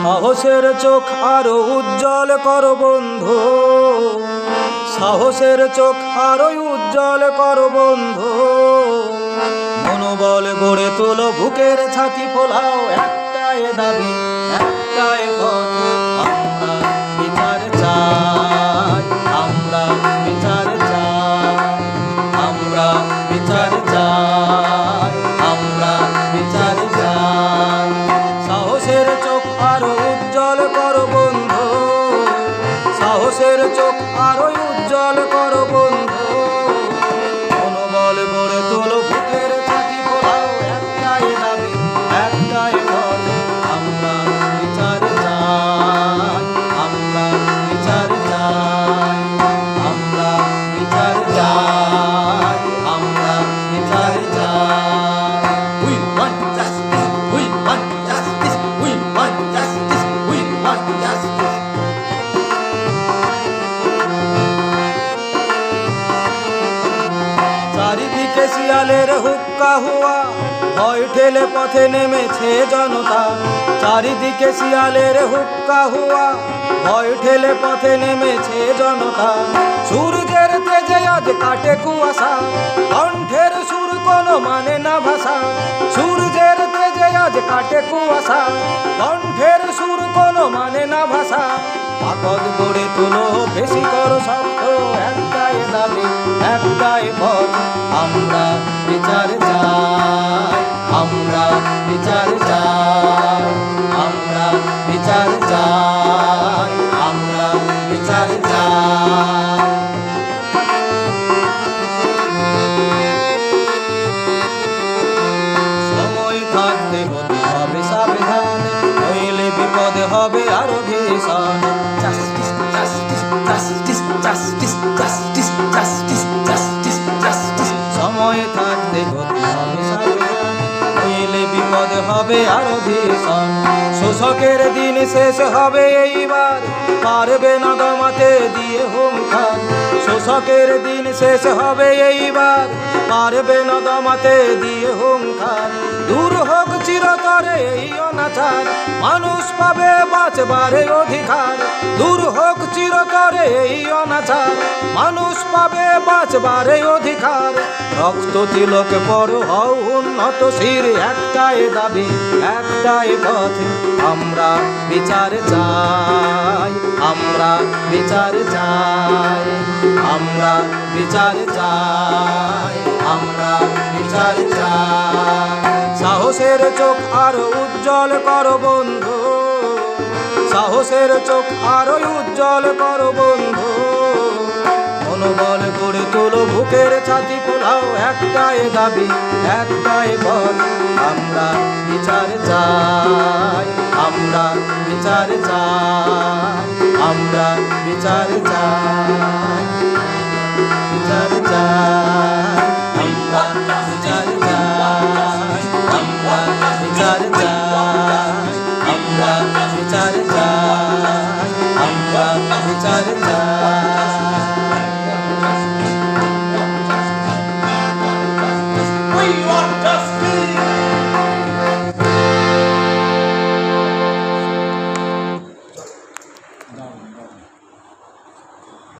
সাহসের চোখ আরো উজ্জ্বল করো বন্ধু, সাহসের চোখ আরো উজ্জ্বল করো বন্ধু। মনোবল গড়ে তোলো, বুকের ছাতি ফোলাও, একটাই দাবি একটাই পথ। আমরা বিচার চাই, আমরা বিচার চাই, আমরা বিচার চাই, আমরা বিচার চাই। সাহসের চোখ আরো উজ্জ্বল করো বন্ধু, সাহসের চোখ আরো উজ্জ্বল করো বন্ধু। মনোবল গড়ে তোলো, বুকের ছাতি ফোলাও, একটাই দাবি একটাই পথ। আমরা বিচার চাই, আমরা বিচার চাই, আমরা বিচার চাই, আমরা বিচার চাই। We want justice, we want justice, we want justice, we want justice. চারিদিকে শিয়ালের হুক্কা হুয়া, ভয় ঠেলে পথে নেমেছে জনতা। চারিদিকে শিয়ালের হুক্কা হুয়া, ভয় ঠেলে পথে নেমেছে জনতা। সূর্যের তেজে আজ কাটে কুয়াশা, কণ্ঠের সুর কোনো মানে না ভাষা। সূর্যের তেজে আজ কাটে কুয়াশা, কণ্ঠের সুর কোনো মানে না ভাষা। আপদ গড়ে তোলো, বেশি করো শক্ত, একটাই দাবি একটাই পথ। আমরা বিচার চাই, আমরা বিচার চাই, আমরা বিচার চাই, আমরা বিচার চাই। সময় থাকতে হতে হবে সাবধান, নইলে বিপদে হবে আরো ভীষণ। Justice justice justice justice justice justice justice justice. সময় থাকতে হতে হবে সাবধান, নইলে বিপদে হবে আরো ভীষণ। শোষকের দিন শেষ হবে এইবার, পারবে না দমাতে দিয়ে হুঙ্কার। শোষকের দিন শেষ হবে এইবার, পারবে না দমাতে দিয়ে হুঙ্কার। দূর হোক চিরতরে এই অনাচার, মানুষ পাবে বাঁচবারে অধিকার। দূর হোক চিরতরে এই অনাচার, মানুষ পাবে বাঁচবারে অধিকার। রক্ত তিলক বড় হও উন্নত শির, একটাই দাবি একটাই পথ। আমরা বিচার চাই, আমরা বিচার চাই, আমরা বিচার চাই, আমরা বিচার চাই। সাহসের চোখ আরো উজ্জ্বল করো বন্ধু, সাহসের চোখ আরো উজ্জ্বল করো বন্ধু। মনোবল গড়ে তোলো, বুকের ছাতি ফোলাও, একটাই দাবি একটাই পথ। আমরা বিচার চাই, আমরা বিচার চাই, আমরা বিচার চাই, বিচার চাই, আমরা বিচার চাই, আমরা বিচার চাই, আমরা বিচার চাই, আমরা বিচার চাই।